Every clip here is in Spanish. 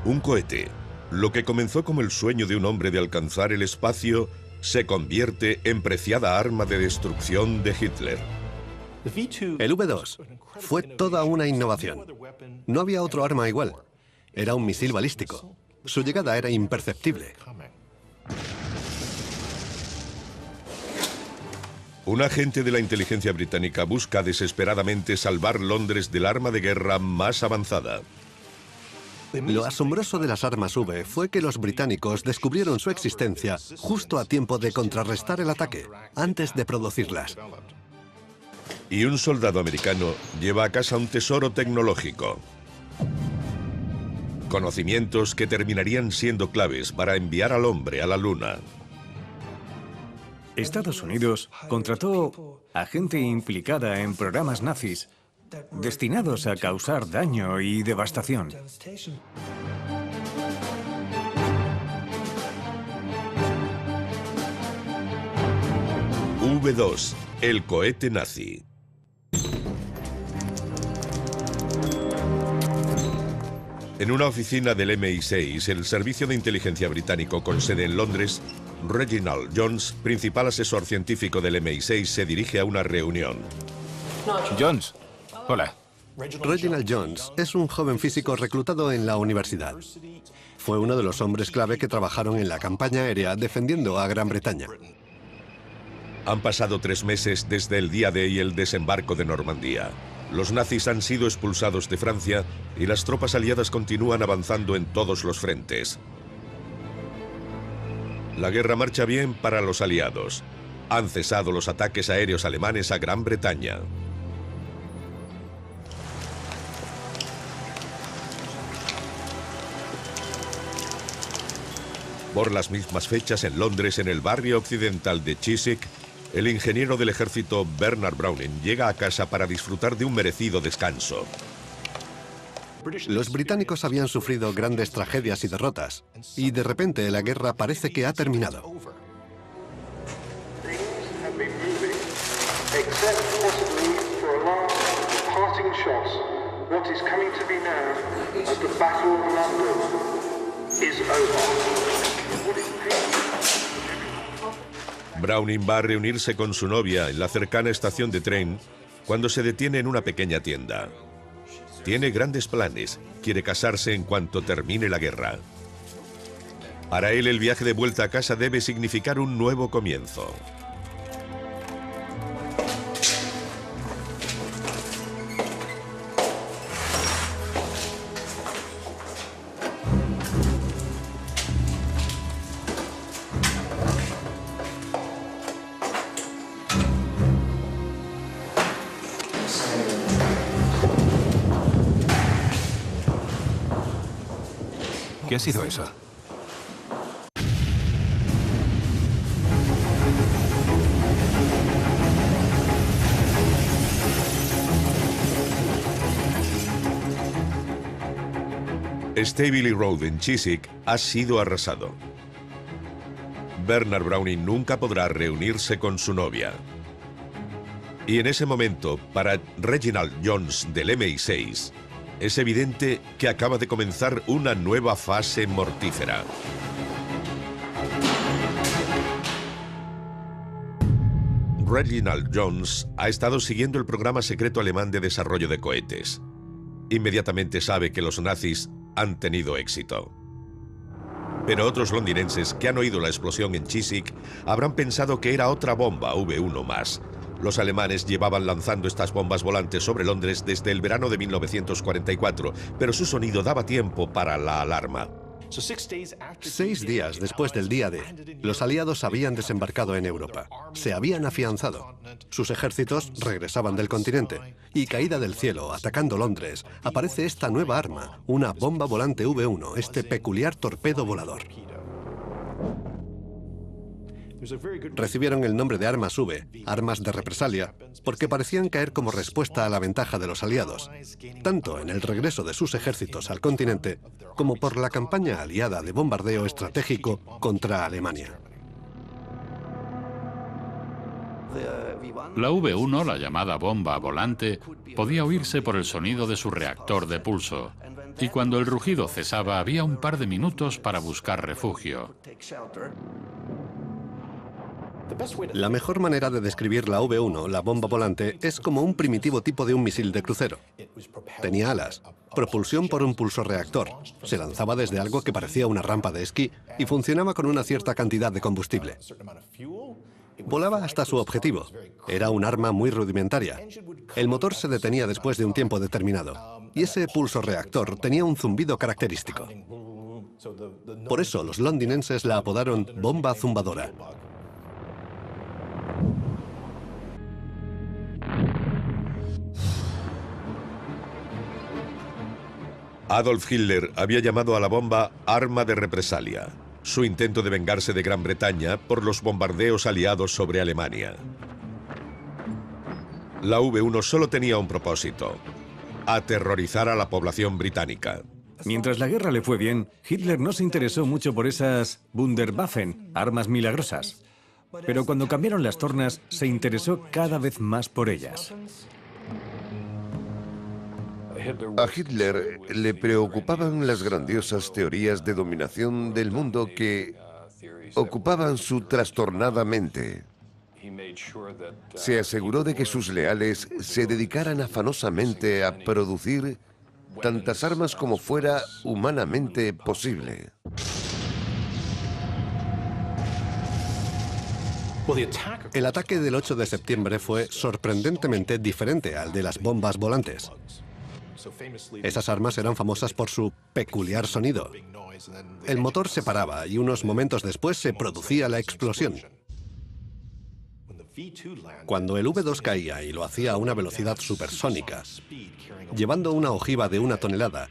Un cohete, lo que comenzó como el sueño de un hombre de alcanzar el espacio, se convierte en preciada arma de destrucción de Hitler. El V2 fue toda una innovación. No había otro arma igual. Era un misil balístico. Su llegada era imperceptible. Un agente de la inteligencia británica busca desesperadamente salvar Londres del arma de guerra más avanzada. Lo asombroso de las armas V fue que los británicos descubrieron su existencia justo a tiempo de contrarrestar el ataque, antes de producirlas. Y un soldado americano lleva a casa un tesoro tecnológico. Conocimientos que terminarían siendo claves para enviar al hombre a la Luna. Estados Unidos contrató a gente implicada en programas nazis destinados a causar daño y devastación. V2, el cohete nazi. En una oficina del MI6, el servicio de inteligencia británico con sede en Londres, Reginald Jones, principal asesor científico del MI6, se dirige a una reunión. Jones, hola. Reginald Jones es un joven físico reclutado en la universidad. Fue uno de los hombres clave que trabajaron en la campaña aérea defendiendo a Gran Bretaña. Han pasado 3 meses desde el día D y el desembarco de Normandía. Los nazis han sido expulsados de Francia y las tropas aliadas continúan avanzando en todos los frentes. La guerra marcha bien para los aliados. Han cesado los ataques aéreos alemanes a Gran Bretaña. Por las mismas fechas en Londres, en el barrio occidental de Chiswick, el ingeniero del ejército Bernard Browning llega a casa para disfrutar de un merecido descanso. Los británicos habían sufrido grandes tragedias y derrotas, y de repente la guerra parece que ha terminado. Browning va a reunirse con su novia en la cercana estación de tren cuando se detiene en una pequeña tienda. Tiene grandes planes, quiere casarse en cuanto termine la guerra. Para él, el viaje de vuelta a casa debe significar un nuevo comienzo. ¿Qué ha sido eso? Staveley Road en Chiswick ha sido arrasado. Bernard Browning nunca podrá reunirse con su novia. Y en ese momento, para Reginald Jones del MI6, es evidente que acaba de comenzar una nueva fase mortífera. Reginald Jones ha estado siguiendo el programa secreto alemán de desarrollo de cohetes. Inmediatamente sabe que los nazis han tenido éxito. Pero otros londinenses que han oído la explosión en Chiswick habrán pensado que era otra bomba V1 más. Los alemanes llevaban lanzando estas bombas volantes sobre Londres desde el verano de 1944, pero su sonido daba tiempo para la alarma. 6 días después del día D, los aliados habían desembarcado en Europa. Se habían afianzado. Sus ejércitos regresaban del continente. Y caída del cielo, atacando Londres, aparece esta nueva arma, una bomba volante V1, este peculiar torpedo volador. Recibieron el nombre de armas V, armas de represalia, porque parecían caer como respuesta a la ventaja de los aliados, tanto en el regreso de sus ejércitos al continente, como por la campaña aliada de bombardeo estratégico contra Alemania. La V1, la llamada bomba volante, podía oírse por el sonido de su reactor de pulso. y cuando el rugido cesaba había un par de minutos para buscar refugio. La mejor manera de describir la V1, la bomba volante, es como un primitivo tipo de un misil de crucero. Tenía alas, propulsión por un pulsorreactor, se lanzaba desde algo que parecía una rampa de esquí y funcionaba con una cierta cantidad de combustible. Volaba hasta su objetivo. Era un arma muy rudimentaria. El motor se detenía después de un tiempo determinado y ese pulsorreactor tenía un zumbido característico. Por eso los londinenses la apodaron bomba zumbadora. Adolf Hitler había llamado a la bomba arma de represalia, su intento de vengarse de Gran Bretaña por los bombardeos aliados sobre Alemania. La V1 solo tenía un propósito: aterrorizar a la población británica. Mientras la guerra le fue bien, Hitler no se interesó mucho por esas Wunderwaffen, armas milagrosas. Pero cuando cambiaron las tornas, se interesó cada vez más por ellas. A Hitler le preocupaban las grandiosas teorías de dominación del mundo que ocupaban su trastornada mente. Se aseguró de que sus leales se dedicaran afanosamente a producir tantas armas como fuera humanamente posible. El ataque del 8 de septiembre fue sorprendentemente diferente al de las bombas volantes. Esas armas eran famosas por su peculiar sonido. El motor se paraba y unos momentos después se producía la explosión. Cuando el V2 caía y lo hacía a una velocidad supersónica, llevando una ojiva de 1 tonelada,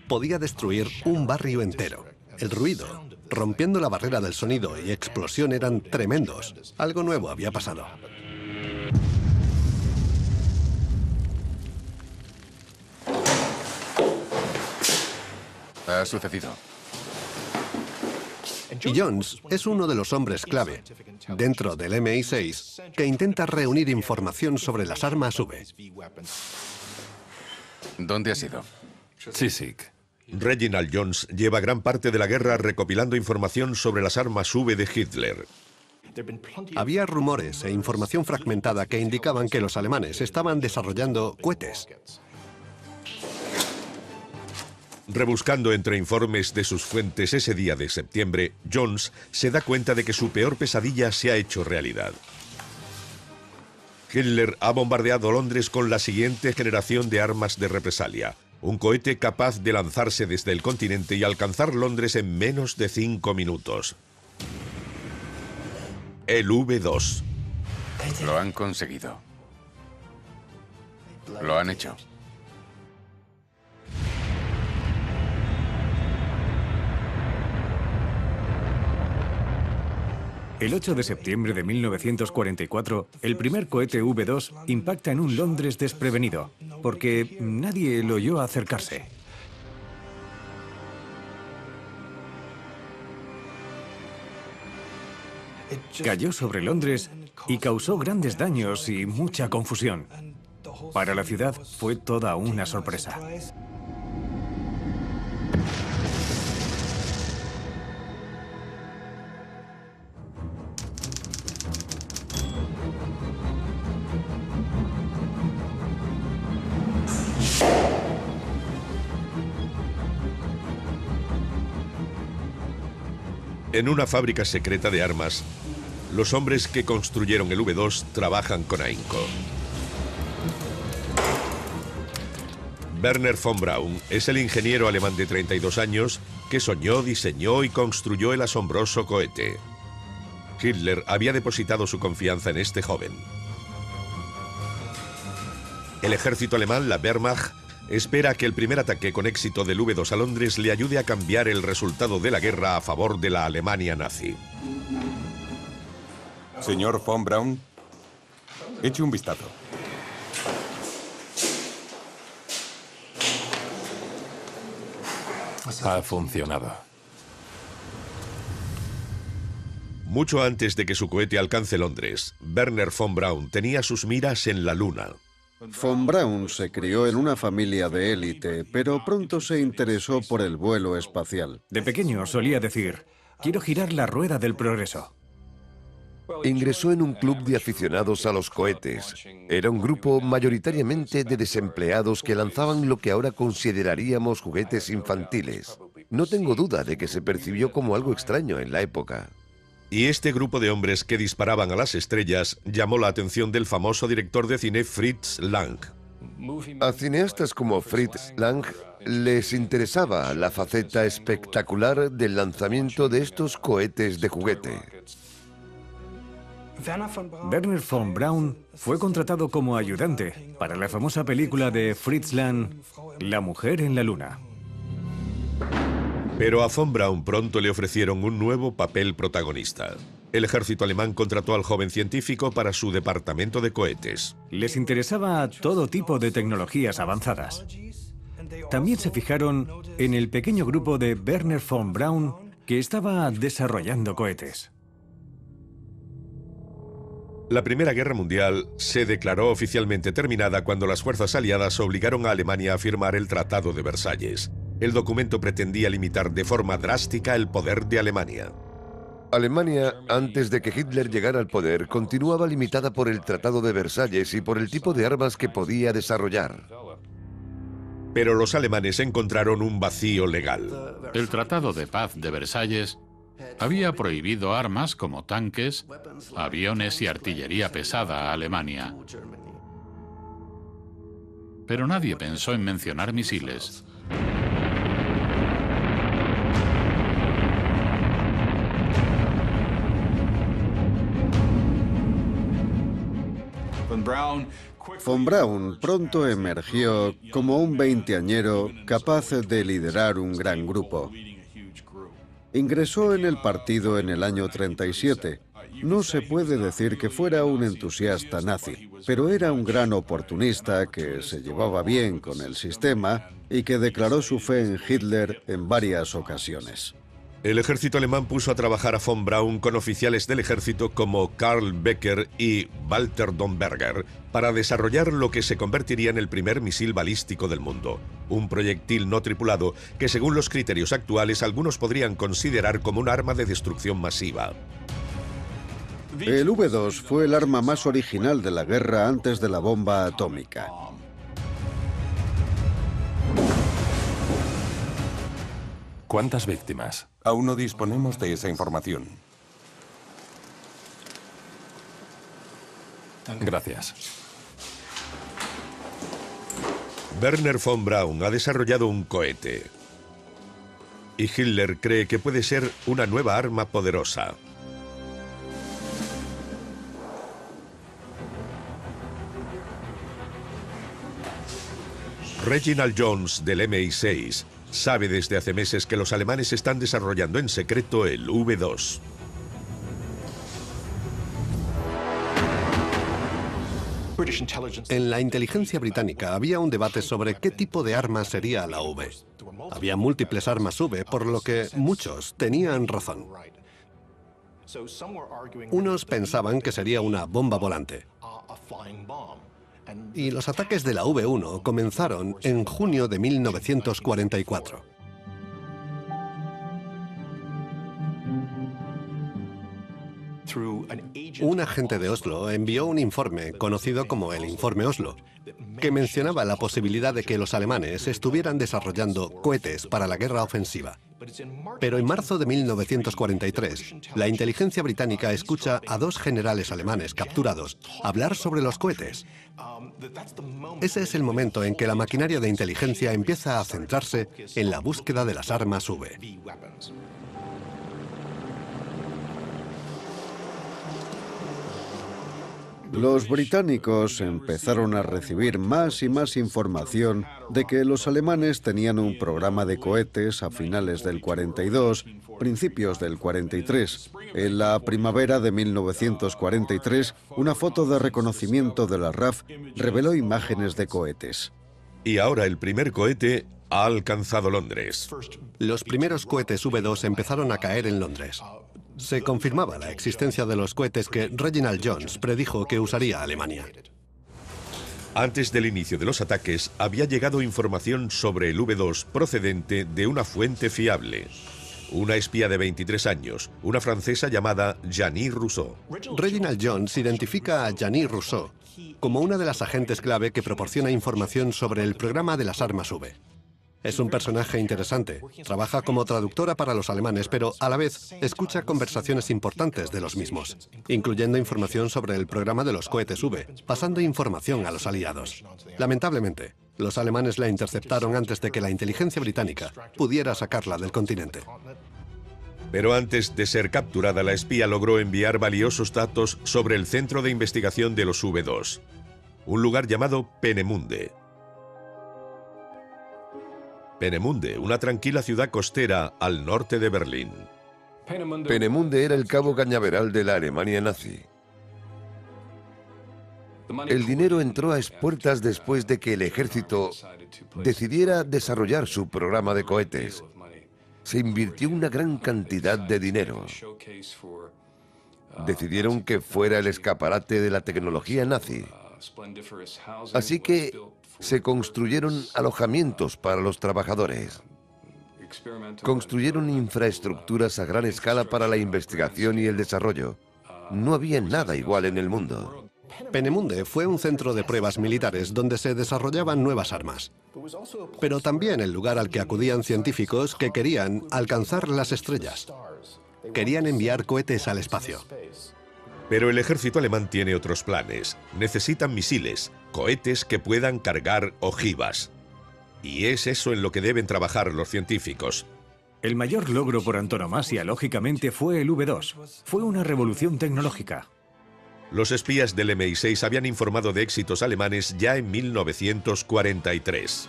podía destruir un barrio entero. El ruido, rompiendo la barrera del sonido y explosión eran tremendos. Algo nuevo había pasado. Ha sucedido. Y Jones es uno de los hombres clave, dentro del MI6, que intenta reunir información sobre las armas V. ¿Dónde ha sido? Chiswick. Reginald Jones lleva gran parte de la guerra recopilando información sobre las armas V de Hitler. Había rumores e información fragmentada que indicaban que los alemanes estaban desarrollando cohetes. Rebuscando entre informes de sus fuentes ese día de septiembre, Jones se da cuenta de que su peor pesadilla se ha hecho realidad. Hitler ha bombardeado Londres con la siguiente generación de armas de represalia: un cohete capaz de lanzarse desde el continente y alcanzar Londres en menos de 5 minutos. El V2. Lo han conseguido. Lo han hecho. El 8 de septiembre de 1944, el primer cohete V2 impacta en un Londres desprevenido, porque nadie lo oyó acercarse. Cayó sobre Londres y causó grandes daños y mucha confusión. Para la ciudad fue toda una sorpresa. En una fábrica secreta de armas, los hombres que construyeron el V2 trabajan con ahínco. Werner von Braun es el ingeniero alemán de 32 años que soñó, diseñó y construyó el asombroso cohete. Hitler había depositado su confianza en este joven. El ejército alemán, la Wehrmacht, espera que el primer ataque con éxito del V2 a Londres le ayude a cambiar el resultado de la guerra a favor de la Alemania nazi. Señor von Braun, eche un vistazo. Ha funcionado. Mucho antes de que su cohete alcance Londres, Werner von Braun tenía sus miras en la Luna. Von Braun se crió en una familia de élite, pero pronto se interesó por el vuelo espacial. De pequeño solía decir, quiero girar la rueda del progreso. Ingresó en un club de aficionados a los cohetes. Era un grupo mayoritariamente de desempleados que lanzaban lo que ahora consideraríamos juguetes infantiles. No tengo duda de que se percibió como algo extraño en la época. Y este grupo de hombres que disparaban a las estrellas llamó la atención del famoso director de cine Fritz Lang. A cineastas como Fritz Lang les interesaba la faceta espectacular del lanzamiento de estos cohetes de juguete. Wernher von Braun fue contratado como ayudante para la famosa película de Fritz Lang, La mujer en la luna. Pero a von Braun pronto le ofrecieron un nuevo papel protagonista. El ejército alemán contrató al joven científico para su departamento de cohetes. Les interesaba todo tipo de tecnologías avanzadas. También se fijaron en el pequeño grupo de Wernher von Braun que estaba desarrollando cohetes. La Primera Guerra Mundial se declaró oficialmente terminada cuando las fuerzas aliadas obligaron a Alemania a firmar el Tratado de Versalles. El documento pretendía limitar de forma drástica el poder de Alemania. Alemania, antes de que Hitler llegara al poder, continuaba limitada por el Tratado de Versalles y por el tipo de armas que podía desarrollar. Pero los alemanes encontraron un vacío legal. El Tratado de Paz de Versalles había prohibido armas como tanques, aviones y artillería pesada a Alemania. Pero nadie pensó en mencionar misiles. Von Braun pronto emergió como un veinteañero capaz de liderar un gran grupo. Ingresó en el partido en el año 37. No se puede decir que fuera un entusiasta nazi, pero era un gran oportunista que se llevaba bien con el sistema y que declaró su fe en Hitler en varias ocasiones. El ejército alemán puso a trabajar a von Braun con oficiales del ejército como Karl Becker y Walter Domberger para desarrollar lo que se convertiría en el primer misil balístico del mundo. Un proyectil no tripulado que, según los criterios actuales, algunos podrían considerar como un arma de destrucción masiva. El V-2 fue el arma más original de la guerra antes de la bomba atómica. ¿Cuántas víctimas? Aún no disponemos de esa información. Gracias. Wernher von Braun ha desarrollado un cohete. Y Hitler cree que puede ser una nueva arma poderosa. Reginald Jones, del MI6, sabe desde hace meses que los alemanes están desarrollando en secreto el V-2. En la inteligencia británica había un debate sobre qué tipo de arma sería la V. Había múltiples armas V, por lo que muchos tenían razón. Unos pensaban que sería una bomba volante. Y los ataques de la V1 comenzaron en junio de 1944. Un agente de Oslo envió un informe, conocido como el Informe Oslo, que mencionaba la posibilidad de que los alemanes estuvieran desarrollando cohetes para la guerra ofensiva. Pero en marzo de 1943, la inteligencia británica escucha a dos generales alemanes capturados hablar sobre los cohetes. Ese es el momento en que la maquinaria de inteligencia empieza a centrarse en la búsqueda de las armas V. Los británicos empezaron a recibir más y más información de que los alemanes tenían un programa de cohetes a finales del 42, principios del 43. En la primavera de 1943, una foto de reconocimiento de la RAF reveló imágenes de cohetes. Y ahora el primer cohete ha alcanzado Londres. Los primeros cohetes V2 empezaron a caer en Londres. Se confirmaba la existencia de los cohetes que Reginald Jones predijo que usaría Alemania. Antes del inicio de los ataques, había llegado información sobre el V2 procedente de una fuente fiable. Una espía de 23 años, una francesa llamada Jeannie Rousseau. Reginald Jones identifica a Jeannie Rousseau como una de las agentes clave que proporciona información sobre el programa de las armas V. Es un personaje interesante. Trabaja como traductora para los alemanes, pero a la vez escucha conversaciones importantes de los mismos, incluyendo información sobre el programa de los cohetes V, pasando información a los aliados. Lamentablemente, los alemanes la interceptaron antes de que la inteligencia británica pudiera sacarla del continente. Pero antes de ser capturada, la espía logró enviar valiosos datos sobre el centro de investigación de los V2, un lugar llamado Peenemünde. Peenemünde, una tranquila ciudad costera al norte de Berlín. Peenemünde era el cabo cañaveral de la Alemania nazi. El dinero entró a expuertas después de que el ejército decidiera desarrollar su programa de cohetes. Se invirtió una gran cantidad de dinero. Decidieron que fuera el escaparate de la tecnología nazi. Así que se construyeron alojamientos para los trabajadores. Construyeron infraestructuras a gran escala para la investigación y el desarrollo. No había nada igual en el mundo. Peenemünde fue un centro de pruebas militares donde se desarrollaban nuevas armas, pero también el lugar al que acudían científicos que querían alcanzar las estrellas. Querían enviar cohetes al espacio. Pero el ejército alemán tiene otros planes. Necesitan misiles, cohetes que puedan cargar ojivas. Y es eso en lo que deben trabajar los científicos. El mayor logro por antonomasia, lógicamente, fue el V2. Fue una revolución tecnológica. Los espías del MI6 habían informado de éxitos alemanes ya en 1943.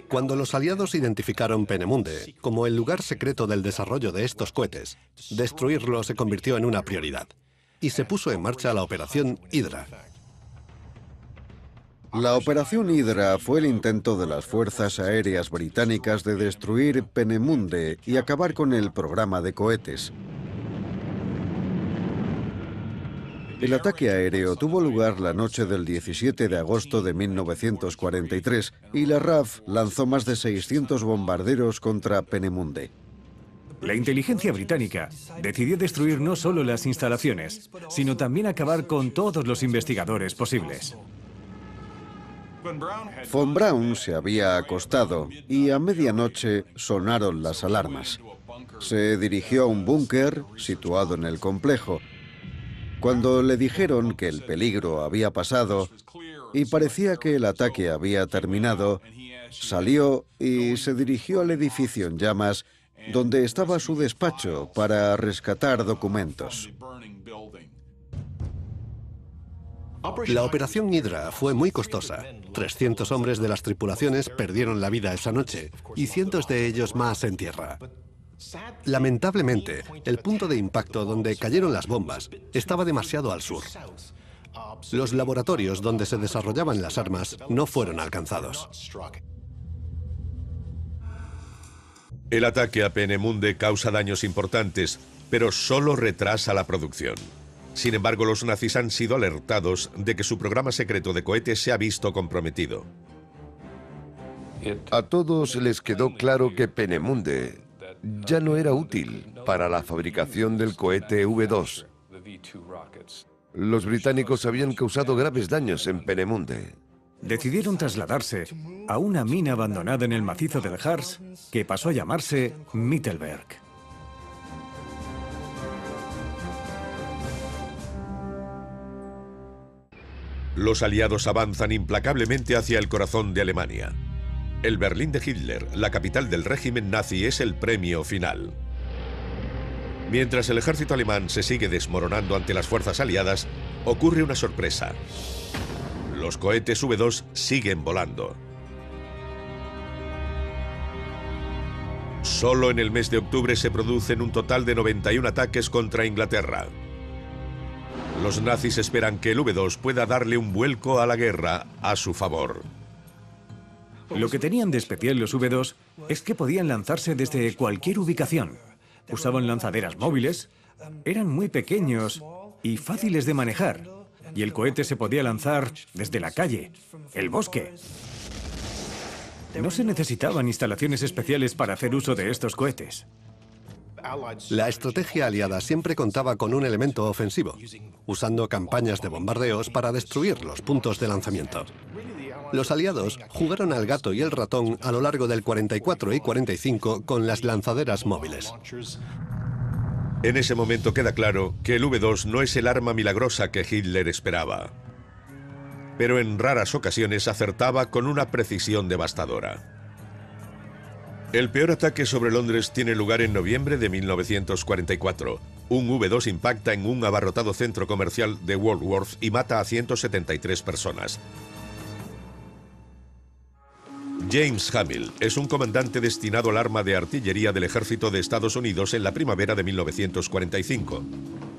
Cuando los aliados identificaron Peenemünde como el lugar secreto del desarrollo de estos cohetes, destruirlo se convirtió en una prioridad y se puso en marcha la Operación Hydra. La Operación Hydra fue el intento de las fuerzas aéreas británicas de destruir Peenemünde y acabar con el programa de cohetes. El ataque aéreo tuvo lugar la noche del 17 de agosto de 1943 y la RAF lanzó más de 600 bombarderos contra Peenemünde. La inteligencia británica decidió destruir no solo las instalaciones, sino también acabar con todos los investigadores posibles. Von Braun se había acostado y a medianoche sonaron las alarmas. Se dirigió a un búnker situado en el complejo. Cuando le dijeron que el peligro había pasado y parecía que el ataque había terminado, salió y se dirigió al edificio en llamas, donde estaba su despacho, para rescatar documentos. La Operación Hydra fue muy costosa. 300 hombres de las tripulaciones perdieron la vida esa noche y cientos de ellos más en tierra. Lamentablemente, el punto de impacto donde cayeron las bombas estaba demasiado al sur. Los laboratorios donde se desarrollaban las armas no fueron alcanzados. El ataque a Peenemünde causa daños importantes, pero solo retrasa la producción. Sin embargo, los nazis han sido alertados de que su programa secreto de cohetes se ha visto comprometido. A todos les quedó claro que Peenemünde ya no era útil para la fabricación del cohete V2. Los británicos habían causado graves daños en Peenemünde. Decidieron trasladarse a una mina abandonada en el macizo del Harz, que pasó a llamarse Mittelberg. Los aliados avanzan implacablemente hacia el corazón de Alemania. El Berlín de Hitler, la capital del régimen nazi, es el premio final. Mientras el ejército alemán se sigue desmoronando ante las fuerzas aliadas, ocurre una sorpresa. Los cohetes V2 siguen volando. Solo en el mes de octubre se producen un total de 91 ataques contra Inglaterra. Los nazis esperan que el V2 pueda darle un vuelco a la guerra a su favor. Lo que tenían de especial los V2 es que podían lanzarse desde cualquier ubicación. Usaban lanzaderas móviles, eran muy pequeños y fáciles de manejar. y el cohete se podía lanzar desde la calle, el bosque. No se necesitaban instalaciones especiales para hacer uso de estos cohetes. La estrategia aliada siempre contaba con un elemento ofensivo, usando campañas de bombardeos para destruir los puntos de lanzamiento. Los aliados jugaron al gato y el ratón a lo largo del 44 y 45 con las lanzaderas móviles. En ese momento queda claro que el V2 no es el arma milagrosa que Hitler esperaba, pero en raras ocasiones acertaba con una precisión devastadora. El peor ataque sobre Londres tiene lugar en noviembre de 1944. Un V2 impacta en un abarrotado centro comercial de Walworth y mata a 173 personas. James Hamill es un comandante destinado al arma de artillería del ejército de Estados Unidos en la primavera de 1945.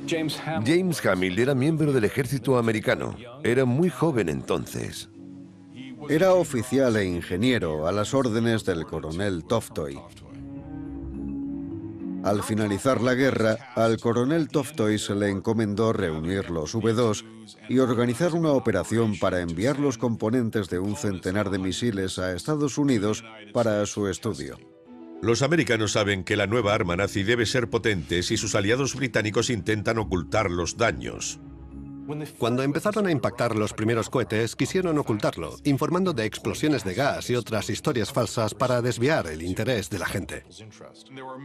James Hamill era miembro del ejército americano. Era muy joven entonces. Era oficial e ingeniero a las órdenes del coronel Toftoy. Al finalizar la guerra, al coronel Toftoy se le encomendó reunir los V2 y organizar una operación para enviar los componentes de un centenar de misiles a Estados Unidos para su estudio. Los americanos saben que la nueva arma nazi debe ser potente si sus aliados británicos intentan ocultar los daños. Cuando empezaron a impactar los primeros cohetes, quisieron ocultarlo, informando de explosiones de gas y otras historias falsas para desviar el interés de la gente.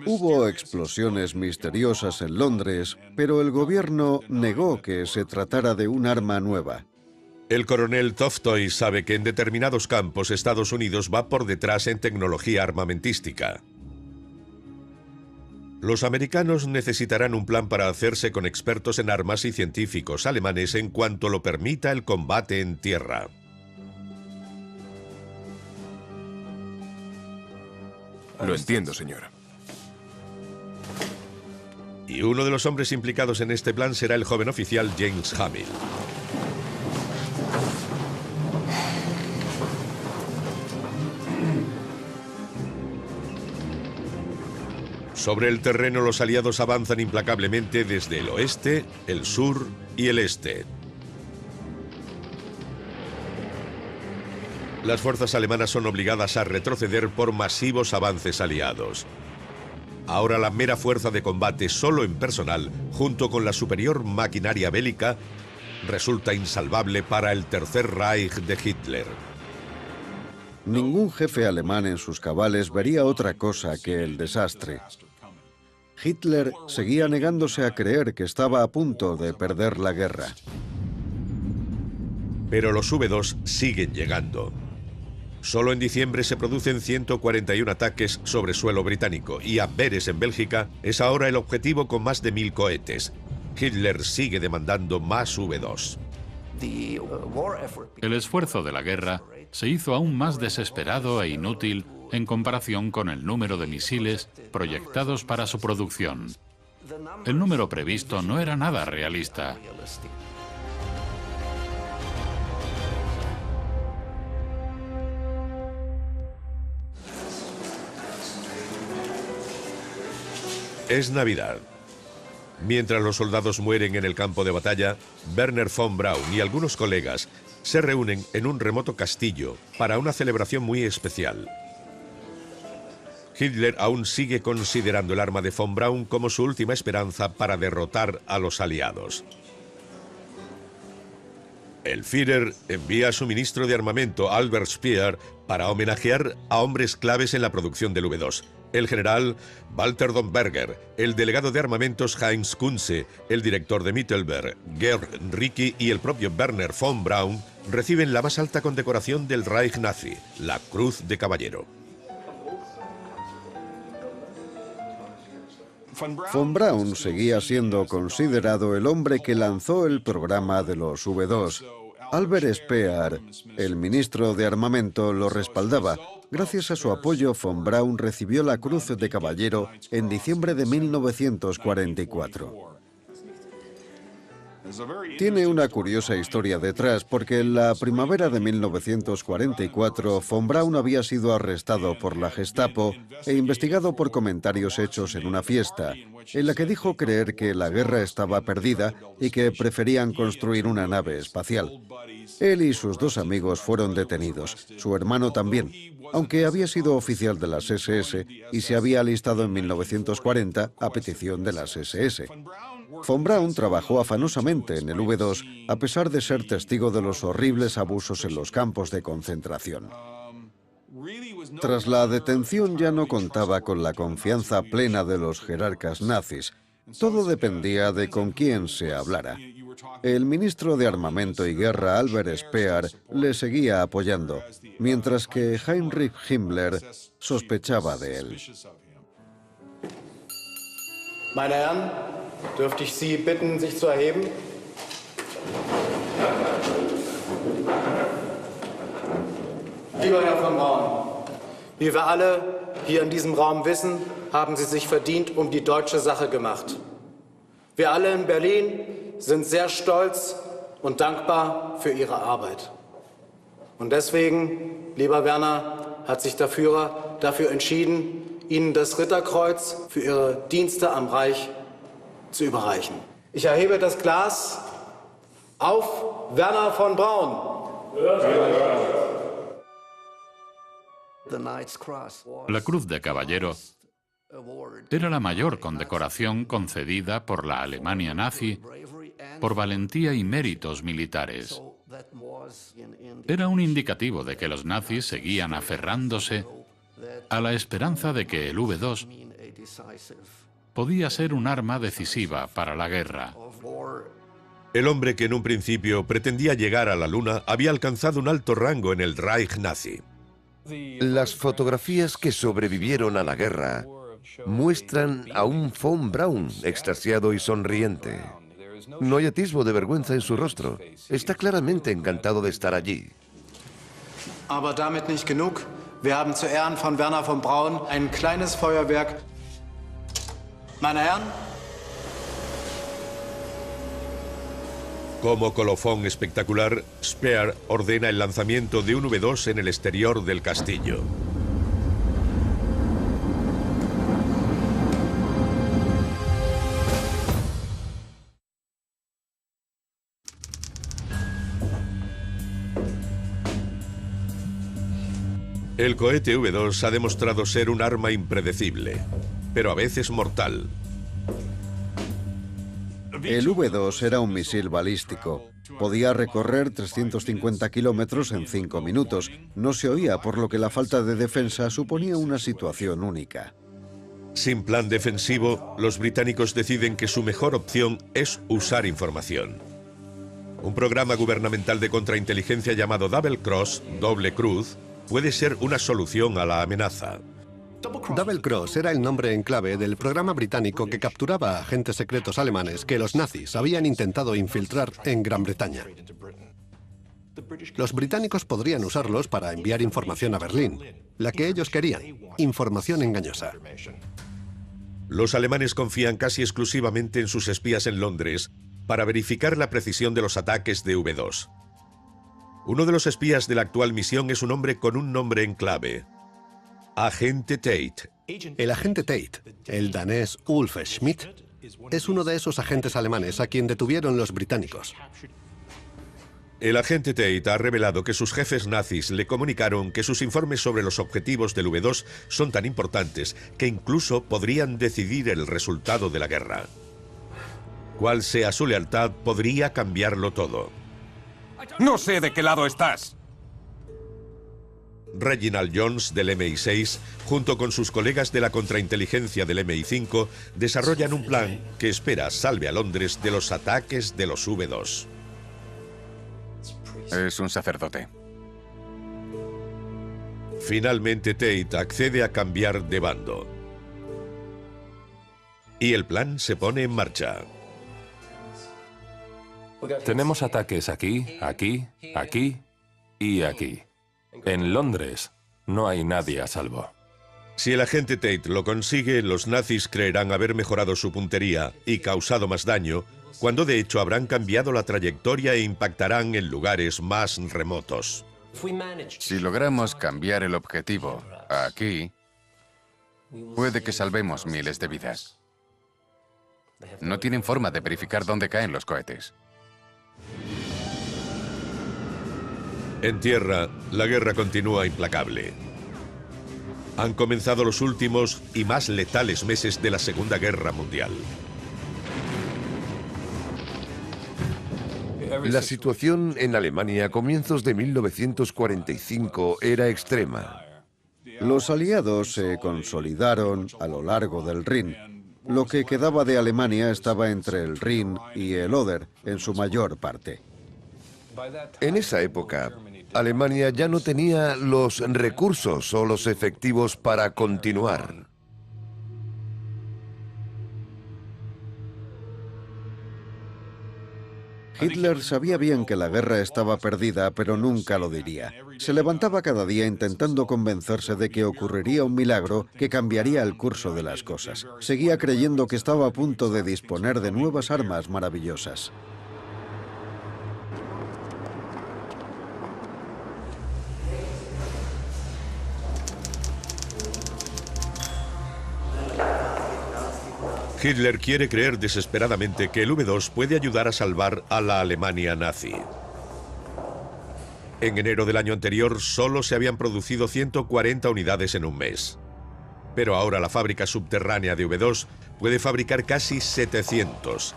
Hubo explosiones misteriosas en Londres, pero el gobierno negó que se tratara de un arma nueva. El coronel Toftoy sabe que en determinados campos Estados Unidos va por detrás en tecnología armamentística. Los americanos necesitarán un plan para hacerse con expertos en armas y científicos alemanes en cuanto lo permita el combate en tierra. Lo entiendo, señor. Y uno de los hombres implicados en este plan será el joven oficial James Hamill. Sobre el terreno, los aliados avanzan implacablemente desde el oeste, el sur y el este. Las fuerzas alemanas son obligadas a retroceder por masivos avances aliados. Ahora la mera fuerza de combate solo en personal, junto con la superior maquinaria bélica, resulta insalvable para el Tercer Reich de Hitler. Ningún jefe alemán en sus cabales vería otra cosa que el desastre. Hitler seguía negándose a creer que estaba a punto de perder la guerra. Pero los V2 siguen llegando. Solo en diciembre se producen 141 ataques sobre suelo británico y Amberes en Bélgica es ahora el objetivo con más de 1000 cohetes. Hitler sigue demandando más V2. El esfuerzo de la guerra se hizo aún más desesperado e inútil en comparación con el número de misiles proyectados para su producción. El número previsto no era nada realista. Es Navidad. Mientras los soldados mueren en el campo de batalla, Wernher von Braun y algunos colegas se reúnen en un remoto castillo para una celebración muy especial. Hitler aún sigue considerando el arma de von Braun como su última esperanza para derrotar a los aliados. El Führer envía a su ministro de armamento, Albert Speer, para homenajear a hombres claves en la producción del V2. El general Walter Domberger, el delegado de armamentos Heinz Kunze, el director de Mittelberg, Georg Ricci y el propio Wernher von Braun reciben la más alta condecoración del Reich nazi, la Cruz de Caballero. Von Braun seguía siendo considerado el hombre que lanzó el programa de los V2. Albert Speer, el ministro de armamento, lo respaldaba. Gracias a su apoyo, von Braun recibió la Cruz de Caballero en diciembre de 1944. Tiene una curiosa historia detrás, porque en la primavera de 1944, von Braun había sido arrestado por la Gestapo e investigado por comentarios hechos en una fiesta, en la que dijo creer que la guerra estaba perdida y que preferían construir una nave espacial. Él y sus dos amigos fueron detenidos, su hermano también, aunque había sido oficial de las SS y se había alistado en 1940 a petición de las SS. Von Braun trabajó afanosamente en el V2 a pesar de ser testigo de los horribles abusos en los campos de concentración. Tras la detención ya no contaba con la confianza plena de los jerarcas nazis. Todo dependía de con quién se hablara. El ministro de Armamento y Guerra, Albert Speer, le seguía apoyando, mientras que Heinrich Himmler sospechaba de él. Meine Herren, dürfte ich Sie bitten, sich zu erheben? Lieber Herr von Braun, wie wir alle hier in diesem Raum wissen, haben Sie sich verdient um die deutsche Sache gemacht. Wir alle in Berlin sind sehr stolz und dankbar für Ihre Arbeit. Und deswegen, lieber Werner, hat sich der Führer dafür entschieden, Ihnen das Ritterkreuz für Ihre Dienste am Reich zu überreichen. Ich erhebe das Glas auf Werner von Braun. La Cruz de Caballero era la mayor condecoración concedida por la Alemania nazi por valentía y méritos militares. Era un indicativo de que los nazis seguían aferrándose a la esperanza de que el V2 podía ser un arma decisiva para la guerra. El hombre que en un principio pretendía llegar a la Luna había alcanzado un alto rango en el Reich nazi. Las fotografías que sobrevivieron a la guerra muestran a un von Braun extasiado y sonriente. No hay atisbo de vergüenza en su rostro. Está claramente encantado de estar allí. Aber damit nicht genug. Wir haben zu Ehren von Werner von Braun ein kleines Feuerwerk. Meine Herren. Como colofón espectacular, Speer ordena el lanzamiento de un V2 en el exterior del castillo. El cohete V2 ha demostrado ser un arma impredecible, pero a veces mortal. El V2 era un misil balístico. Podía recorrer 350 kilómetros en 5 minutos. No se oía, por lo que la falta de defensa suponía una situación única. Sin plan defensivo, los británicos deciden que su mejor opción es usar información. Un programa gubernamental de contrainteligencia llamado Double Cross, doble cruz, puede ser una solución a la amenaza. Double Cross era el nombre en clave del programa británico que capturaba a agentes secretos alemanes que los nazis habían intentado infiltrar en Gran Bretaña. Los británicos podrían usarlos para enviar información a Berlín, la que ellos querían, información engañosa. Los alemanes confían casi exclusivamente en sus espías en Londres para verificar la precisión de los ataques de V2. Uno de los espías de la actual misión es un hombre con un nombre en clave: Agente Tate. El agente Tate, el danés Ulf Schmidt, es uno de esos agentes alemanes a quien detuvieron los británicos. El agente Tate ha revelado que sus jefes nazis le comunicaron que sus informes sobre los objetivos del V2 son tan importantes que incluso podrían decidir el resultado de la guerra. Cual sea su lealtad, podría cambiarlo todo. No sé de qué lado estás. Reginald Jones, del MI6, junto con sus colegas de la contrainteligencia del MI5, desarrollan un plan que espera salve a Londres de los ataques de los V2. Es un sacerdote. Finalmente Tate accede a cambiar de bando. Y el plan se pone en marcha. Tenemos ataques aquí, aquí, aquí y aquí. En Londres no hay nadie a salvo. Si el agente Tate lo consigue, los nazis creerán haber mejorado su puntería y causado más daño, cuando de hecho habrán cambiado la trayectoria e impactarán en lugares más remotos. Si logramos cambiar el objetivo aquí, puede que salvemos miles de vidas. No tienen forma de verificar dónde caen los cohetes. En tierra, la guerra continúa implacable. Han comenzado los últimos y más letales meses de la Segunda Guerra Mundial. La situación en Alemania a comienzos de 1945 era extrema. Los aliados se consolidaron a lo largo del Rin. Lo que quedaba de Alemania estaba entre el Rin y el Oder, en su mayor parte. En esa época, Alemania ya no tenía los recursos o los efectivos para continuar. Hitler sabía bien que la guerra estaba perdida, pero nunca lo diría. Se levantaba cada día intentando convencerse de que ocurriría un milagro que cambiaría el curso de las cosas. Seguía creyendo que estaba a punto de disponer de nuevas armas maravillosas. Hitler quiere creer desesperadamente que el V2 puede ayudar a salvar a la Alemania nazi. En enero del año anterior solo se habían producido 140 unidades en un mes. Pero ahora la fábrica subterránea de V2 puede fabricar casi 700.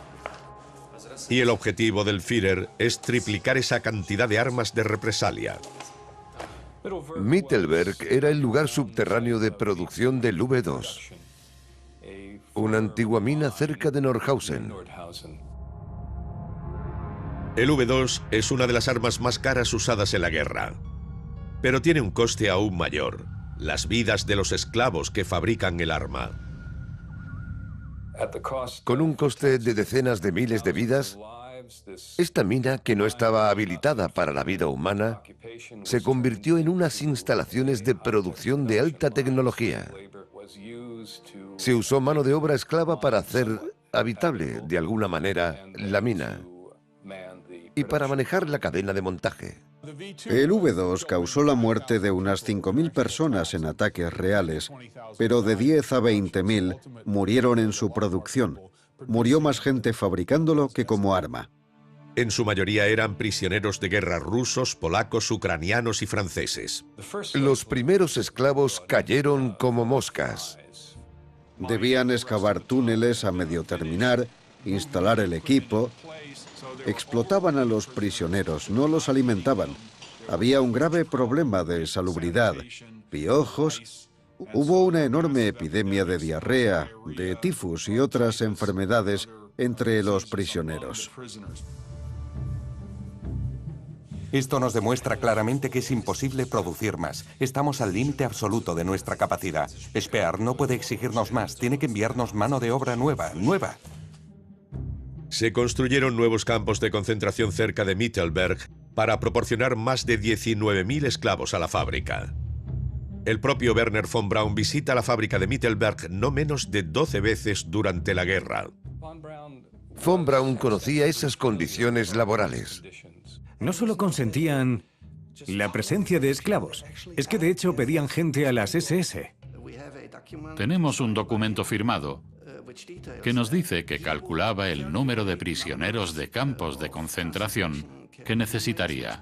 Y el objetivo del Führer es triplicar esa cantidad de armas de represalia. Mittelberg era el lugar subterráneo de producción del V2. Una antigua mina cerca de Nordhausen. El V2 es una de las armas más caras usadas en la guerra, pero tiene un coste aún mayor: las vidas de los esclavos que fabrican el arma. Con un coste de decenas de miles de vidas, esta mina, que no estaba habilitada para la vida humana, se convirtió en unas instalaciones de producción de alta tecnología. Se usó mano de obra esclava para hacer habitable, de alguna manera, la mina y para manejar la cadena de montaje. El V2 causó la muerte de unas 5.000 personas en ataques reales, pero de 10 a 20.000 murieron en su producción. Murió más gente fabricándolo que como arma. En su mayoría eran prisioneros de guerra rusos, polacos, ucranianos y franceses. Los primeros esclavos cayeron como moscas. Debían excavar túneles a medio terminar, instalar el equipo. Explotaban a los prisioneros, no los alimentaban. Había un grave problema de salubridad, piojos. Hubo una enorme epidemia de diarrea, de tifus y otras enfermedades entre los prisioneros. Esto nos demuestra claramente que es imposible producir más. Estamos al límite absoluto de nuestra capacidad. Speer no puede exigirnos más, tiene que enviarnos mano de obra nueva. Se construyeron nuevos campos de concentración cerca de Mittelberg para proporcionar más de 19.000 esclavos a la fábrica. El propio Werner von Braun visita la fábrica de Mittelberg no menos de 12 veces durante la guerra. Von Braun conocía esas condiciones laborales. No solo consentían la presencia de esclavos, es que de hecho pedían gente a las SS. Tenemos un documento firmado que nos dice que calculaba el número de prisioneros de campos de concentración que necesitaría.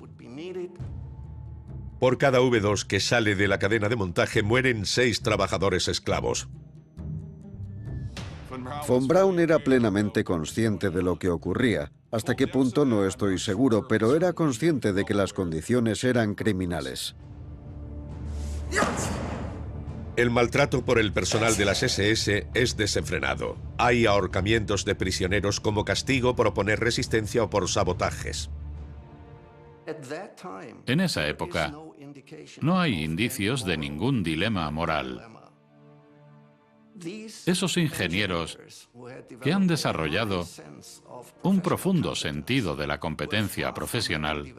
Por cada V2 que sale de la cadena de montaje mueren 6 trabajadores esclavos. Von Braun era plenamente consciente de lo que ocurría. Hasta qué punto no estoy seguro, pero era consciente de que las condiciones eran criminales. El maltrato por el personal de las SS es desenfrenado. Hay ahorcamientos de prisioneros como castigo por oponer resistencia o por sabotajes. En esa época, no hay indicios de ningún dilema moral. Esos ingenieros que han desarrollado un profundo sentido de la competencia profesional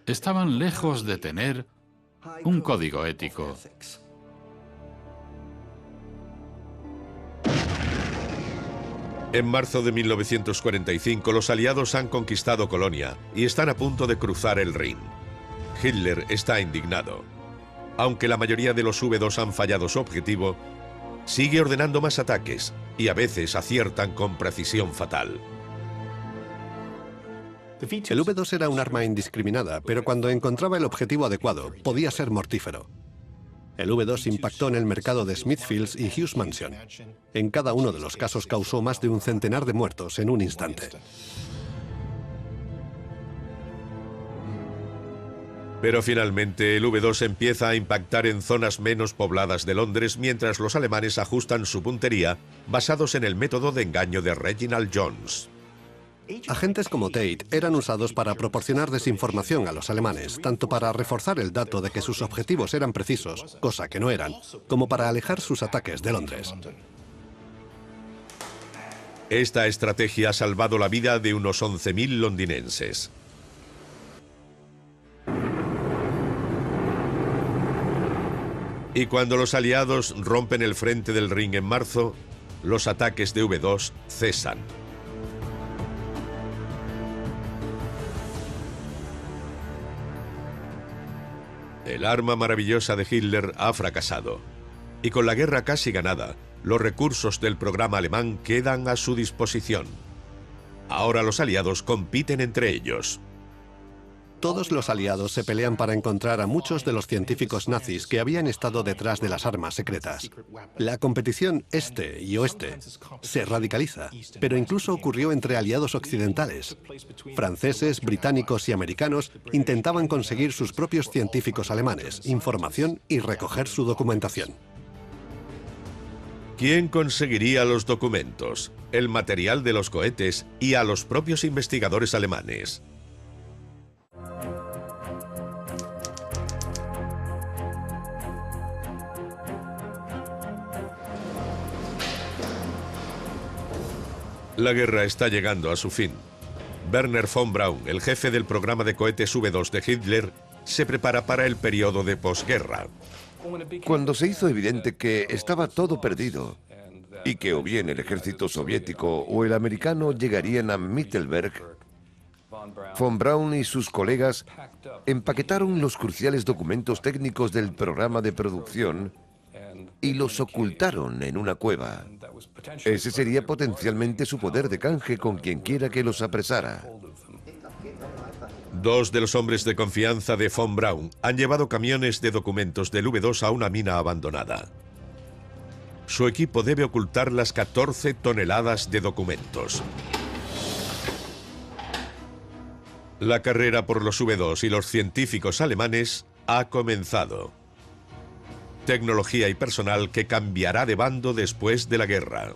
estaban lejos de tener un código ético. En marzo de 1945, los aliados han conquistado Colonia y están a punto de cruzar el Rin. Hitler está indignado. Aunque la mayoría de los V2 han fallado su objetivo, sigue ordenando más ataques y a veces aciertan con precisión fatal. El V2 era un arma indiscriminada, pero cuando encontraba el objetivo adecuado, podía ser mortífero. El V2 impactó en el mercado de Smithfields y Hughes Mansion. En cada uno de los casos causó más de un centenar de muertos en un instante. Pero finalmente el V2 empieza a impactar en zonas menos pobladas de Londres mientras los alemanes ajustan su puntería basados en el método de engaño de Reginald Jones. Agentes como Tate eran usados para proporcionar desinformación a los alemanes, tanto para reforzar el dato de que sus objetivos eran precisos, cosa que no eran, como para alejar sus ataques de Londres. Esta estrategia ha salvado la vida de unos 11.000 londinenses. Y cuando los aliados rompen el frente del Rin en marzo, los ataques de V2 cesan. El arma maravillosa de Hitler ha fracasado. Y con la guerra casi ganada, los recursos del programa alemán quedan a su disposición. Ahora los aliados compiten entre ellos. Todos los aliados se pelean para encontrar a muchos de los científicos nazis que habían estado detrás de las armas secretas. La competición este y oeste se radicaliza, pero incluso ocurrió entre aliados occidentales. Franceses, británicos y americanos intentaban conseguir sus propios científicos alemanes, información y recoger su documentación. ¿Quién conseguiría los documentos, el material de los cohetes y a los propios investigadores alemanes? La guerra está llegando a su fin. Werner von Braun, el jefe del programa de cohetes V2 de Hitler, se prepara para el periodo de posguerra. Cuando se hizo evidente que estaba todo perdido y que o bien el ejército soviético o el americano llegarían a Mittelberg, von Braun y sus colegas empaquetaron los cruciales documentos técnicos del programa de producción y los ocultaron en una cueva. Ese sería potencialmente su poder de canje con quien quiera que los apresara. Dos de los hombres de confianza de von Braun han llevado camiones de documentos del V2 a una mina abandonada. Su equipo debe ocultar las 14 toneladas de documentos. La carrera por los V2 y los científicos alemanes ha comenzado. Tecnología y personal que cambiará de bando después de la guerra.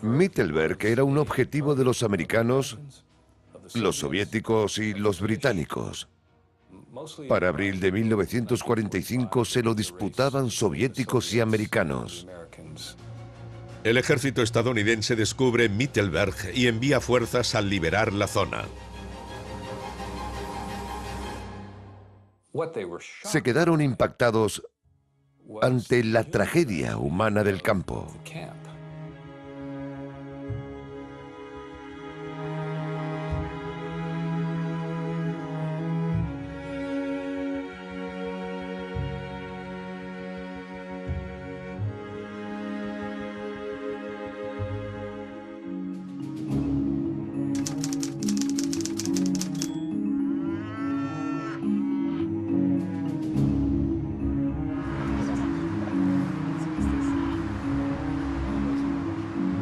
Mittelberg era un objetivo de los americanos, los soviéticos y los británicos. Para abril de 1945 se lo disputaban soviéticos y americanos. El ejército estadounidense descubre Mittelberg y envía fuerzas a liberar la zona. Se quedaron impactados ante la tragedia humana del campo.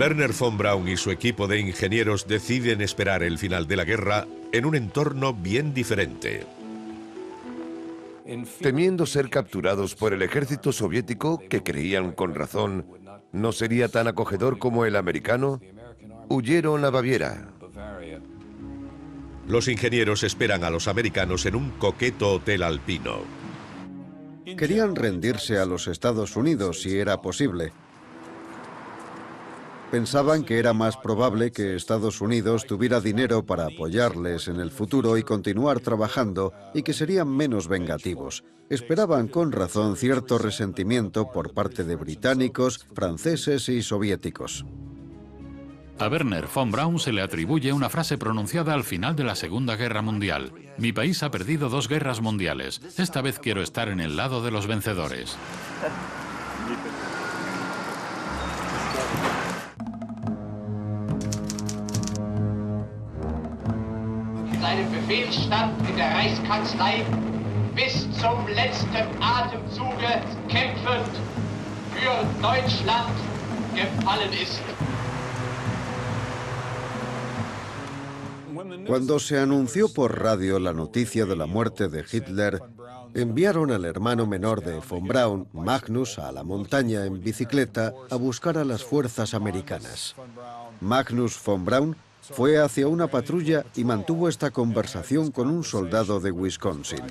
Werner von Braun y su equipo de ingenieros deciden esperar el final de la guerra en un entorno bien diferente. Temiendo ser capturados por el ejército soviético, que creían con razón no sería tan acogedor como el americano, huyeron a Baviera. Los ingenieros esperan a los americanos en un coqueto hotel alpino. Querían rendirse a los Estados Unidos si era posible. Pensaban que era más probable que Estados Unidos tuviera dinero para apoyarles en el futuro y continuar trabajando, y que serían menos vengativos. Esperaban con razón cierto resentimiento por parte de británicos, franceses y soviéticos. A Wernher von Braun se le atribuye una frase pronunciada al final de la Segunda Guerra Mundial. Mi país ha perdido 2 guerras mundiales. Esta vez quiero estar en el lado de los vencedores. Seinem Befehlsstand in der Reichskanzlei bis zum letzten Atemzuge kämpfend für Deutschland gefallen ist. Cuando se anunció por radio la noticia de la muerte de Hitler, enviaron al hermano menor de von Braun, Magnus, a la montaña en bicicleta a buscar a las fuerzas americanas. Magnus von Braun fue hacia una patrulla y mantuvo esta conversación con un soldado de Wisconsin.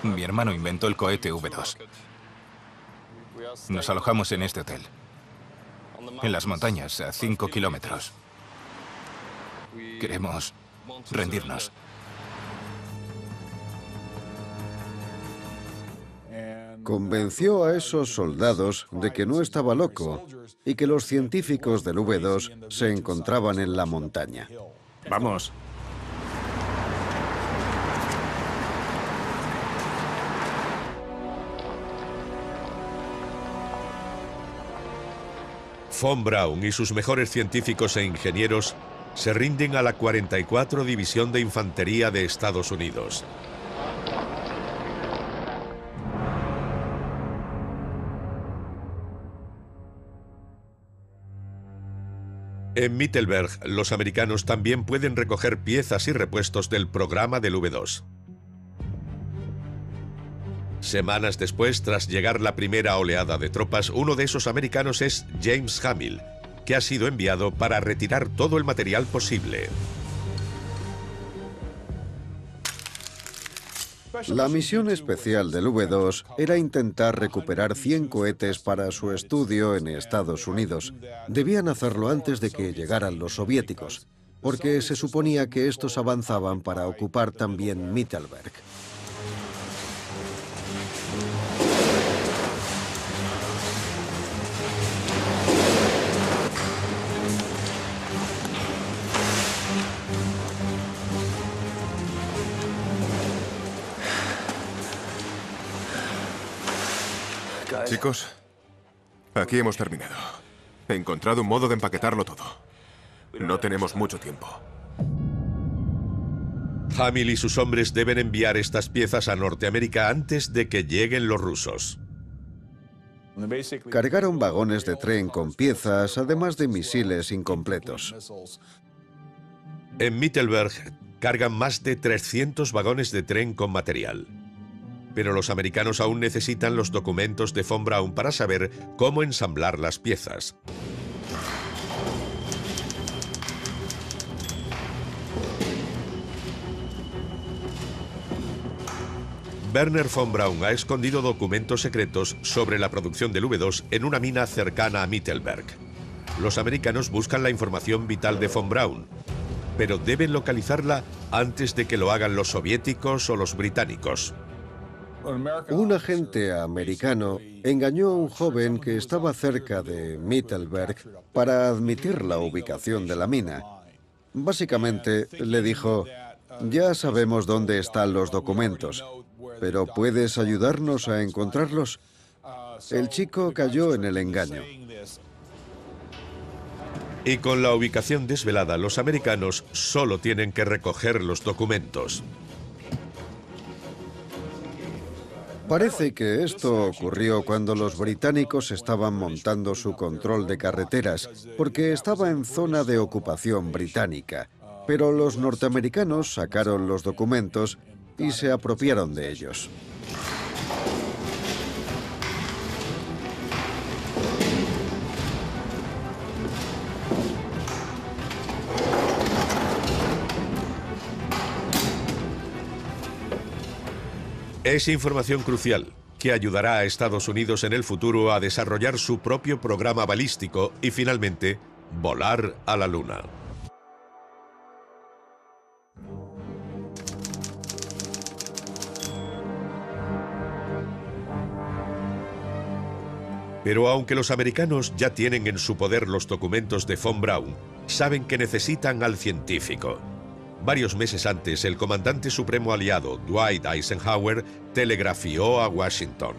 Mi hermano inventó el cohete V2. Nos alojamos en este hotel, en las montañas, a 5 kilómetros. Queremos rendirnos. Convenció a esos soldados de que no estaba loco y que los científicos del V2 se encontraban en la montaña. Vamos. Von Braun y sus mejores científicos e ingenieros se rinden a la 44 División de Infantería de Estados Unidos. En Mittelberg, los americanos también pueden recoger piezas y repuestos del programa del V2. Semanas después, tras llegar la primera oleada de tropas, uno de esos americanos es James Hamill, que ha sido enviado para retirar todo el material posible. La misión especial del V2 era intentar recuperar 100 cohetes para su estudio en Estados Unidos. Debían hacerlo antes de que llegaran los soviéticos, porque se suponía que estos avanzaban para ocupar también Mittelberg. Chicos, aquí hemos terminado. He encontrado un modo de empaquetarlo todo. No tenemos mucho tiempo. Hamill y sus hombres deben enviar estas piezas a Norteamérica antes de que lleguen los rusos. Cargaron vagones de tren con piezas, además de misiles incompletos. En Mittelberg cargan más de 300 vagones de tren con material. Pero los americanos aún necesitan los documentos de von Braun para saber cómo ensamblar las piezas. Wernher von Braun ha escondido documentos secretos sobre la producción del V2 en una mina cercana a Mittelberg. Los americanos buscan la información vital de von Braun, pero deben localizarla antes de que lo hagan los soviéticos o los británicos. Un agente americano engañó a un joven que estaba cerca de Mittelberg para admitir la ubicación de la mina. Básicamente le dijo: ya sabemos dónde están los documentos, pero ¿puedes ayudarnos a encontrarlos? El chico cayó en el engaño. Y con la ubicación desvelada, los americanos solo tienen que recoger los documentos. Parece que esto ocurrió cuando los británicos estaban montando su control de carreteras, porque estaba en zona de ocupación británica. Pero los norteamericanos sacaron los documentos y se apropiaron de ellos. Es información crucial que ayudará a Estados Unidos en el futuro a desarrollar su propio programa balístico y finalmente volar a la Luna. Pero aunque los americanos ya tienen en su poder los documentos de von Braun, saben que necesitan al científico. Varios meses antes, el comandante supremo aliado, Dwight Eisenhower, telegrafió a Washington.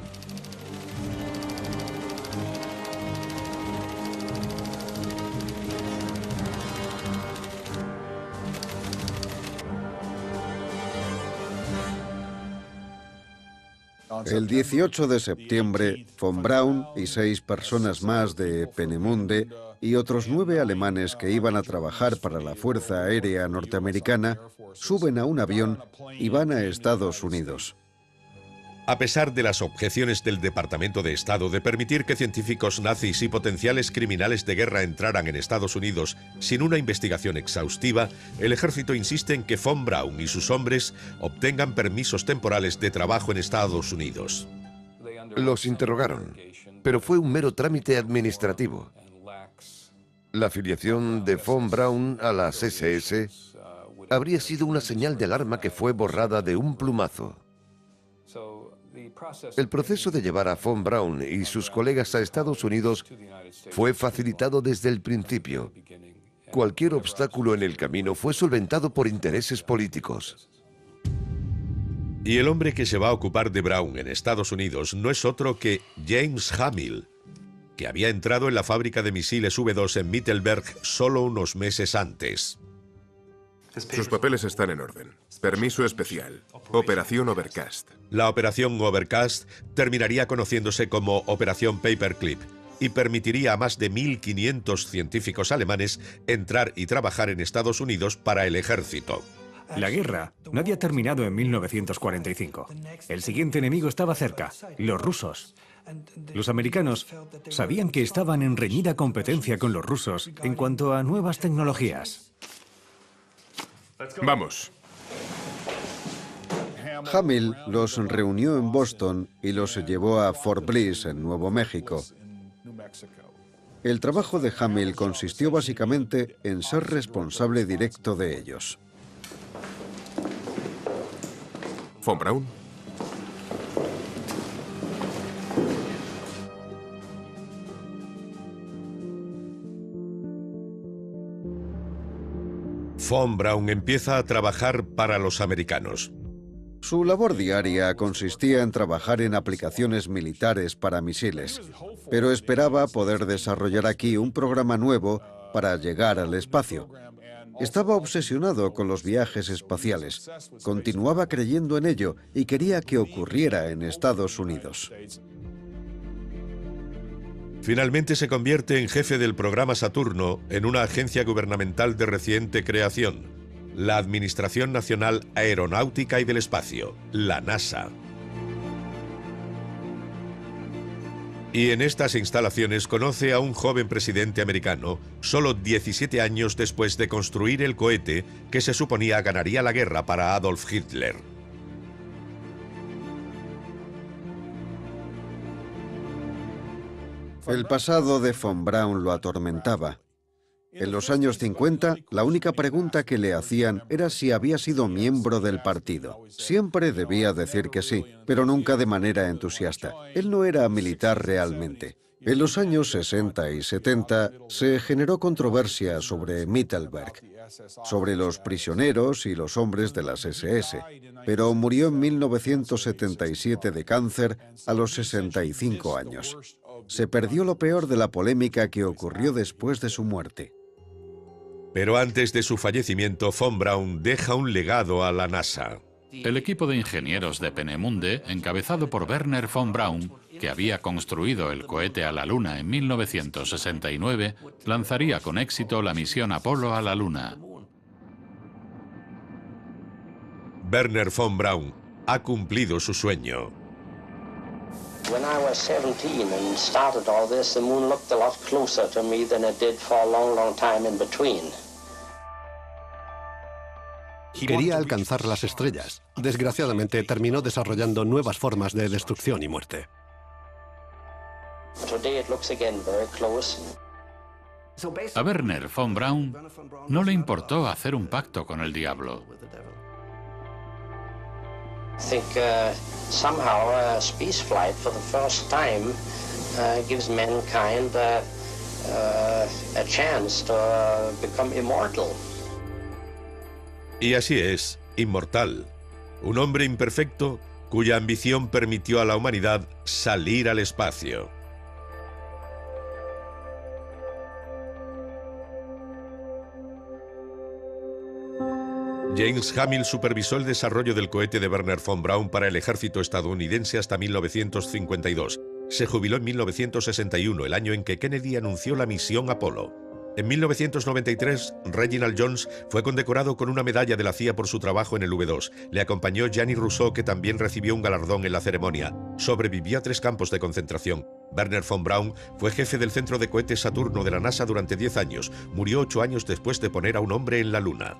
El 18 de septiembre, von Braun y 6 personas más de Peenemünde y otros 9 alemanes que iban a trabajar para la Fuerza Aérea Norteamericana suben a un avión y van a Estados Unidos. A pesar de las objeciones del Departamento de Estado de permitir que científicos nazis y potenciales criminales de guerra entraran en Estados Unidos sin una investigación exhaustiva, el ejército insiste en que von Braun y sus hombres obtengan permisos temporales de trabajo en Estados Unidos. Los interrogaron, pero fue un mero trámite administrativo. La afiliación de von Braun a las SS habría sido una señal de alarma que fue borrada de un plumazo. El proceso de llevar a von Braun y sus colegas a Estados Unidos fue facilitado desde el principio. Cualquier obstáculo en el camino fue solventado por intereses políticos. Y el hombre que se va a ocupar de Braun en Estados Unidos no es otro que James Hamill, que había entrado en la fábrica de misiles V2 en Mittelberg solo unos meses antes. Sus papeles están en orden. Permiso especial. Operación Overcast. La operación Overcast terminaría conociéndose como Operación Paperclip y permitiría a más de 1.500 científicos alemanes entrar y trabajar en Estados Unidos para el ejército. La guerra no había terminado en 1945. El siguiente enemigo estaba cerca, los rusos. Los americanos sabían que estaban en reñida competencia con los rusos en cuanto a nuevas tecnologías. Vamos. Hamill los reunió en Boston y los llevó a Fort Bliss, en Nuevo México. El trabajo de Hamill consistió básicamente en ser responsable directo de ellos. Von Braun. Von Braun empieza a trabajar para los americanos. Su labor diaria consistía en trabajar en aplicaciones militares para misiles, pero esperaba poder desarrollar aquí un programa nuevo para llegar al espacio. Estaba obsesionado con los viajes espaciales, continuaba creyendo en ello y quería que ocurriera en Estados Unidos. Finalmente se convierte en jefe del programa Saturno en una agencia gubernamental de reciente creación, la Administración Nacional Aeronáutica y del Espacio, la NASA. Y en estas instalaciones conoce a un joven presidente americano, solo 17 años después de construir el cohete que se suponía ganaría la guerra para Adolf Hitler. El pasado de von Braun lo atormentaba. En los años 50, la única pregunta que le hacían era si había sido miembro del partido. Siempre debía decir que sí, pero nunca de manera entusiasta. Él no era militar realmente. En los años 60 y 70 se generó controversia sobre Mittelberg, sobre los prisioneros y los hombres de las SS, pero murió en 1977 de cáncer a los 65 años. Se perdió lo peor de la polémica que ocurrió después de su muerte. Pero antes de su fallecimiento, von Braun deja un legado a la NASA. El equipo de ingenieros de Peenemünde, encabezado por Wernher von Braun, que había construido el cohete a la Luna en 1969, lanzaría con éxito la misión Apolo a la Luna. Wernher von Braun ha cumplido su sueño. When I was 17 and started all this, the moon looked a lot closer to me than it did for a long, long time in between. Quería alcanzar las estrellas. Desgraciadamente, terminó desarrollando nuevas formas de destrucción y muerte. Today it looks again very close. A Wernher von Braun no le importó hacer un pacto con el diablo. I think somehow space flight for the first time gives mankind a chance to become immortal. Y así es, inmortal. Un hombre imperfecto cuya ambición permitió a la humanidad salir al espacio. James Hamill supervisó el desarrollo del cohete de Wernher von Braun para el ejército estadounidense hasta 1952. Se jubiló en 1961, el año en que Kennedy anunció la misión Apolo. En 1993, Reginald Jones fue condecorado con una medalla de la CIA por su trabajo en el V2. Le acompañó Gianni Rousseau, que también recibió un galardón en la ceremonia. Sobrevivió a 3 campos de concentración. Wernher von Braun fue jefe del centro de cohetes Saturno de la NASA durante 10 años. Murió 8 años después de poner a un hombre en la Luna.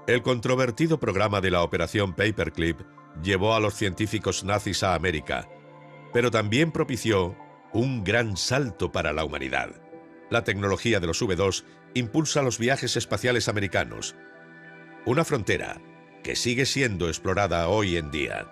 El controvertido programa de la Operación Paperclip llevó a los científicos nazis a América, pero también propició un gran salto para la humanidad. La tecnología de los V2 impulsa los viajes espaciales americanos, una frontera que sigue siendo explorada hoy en día.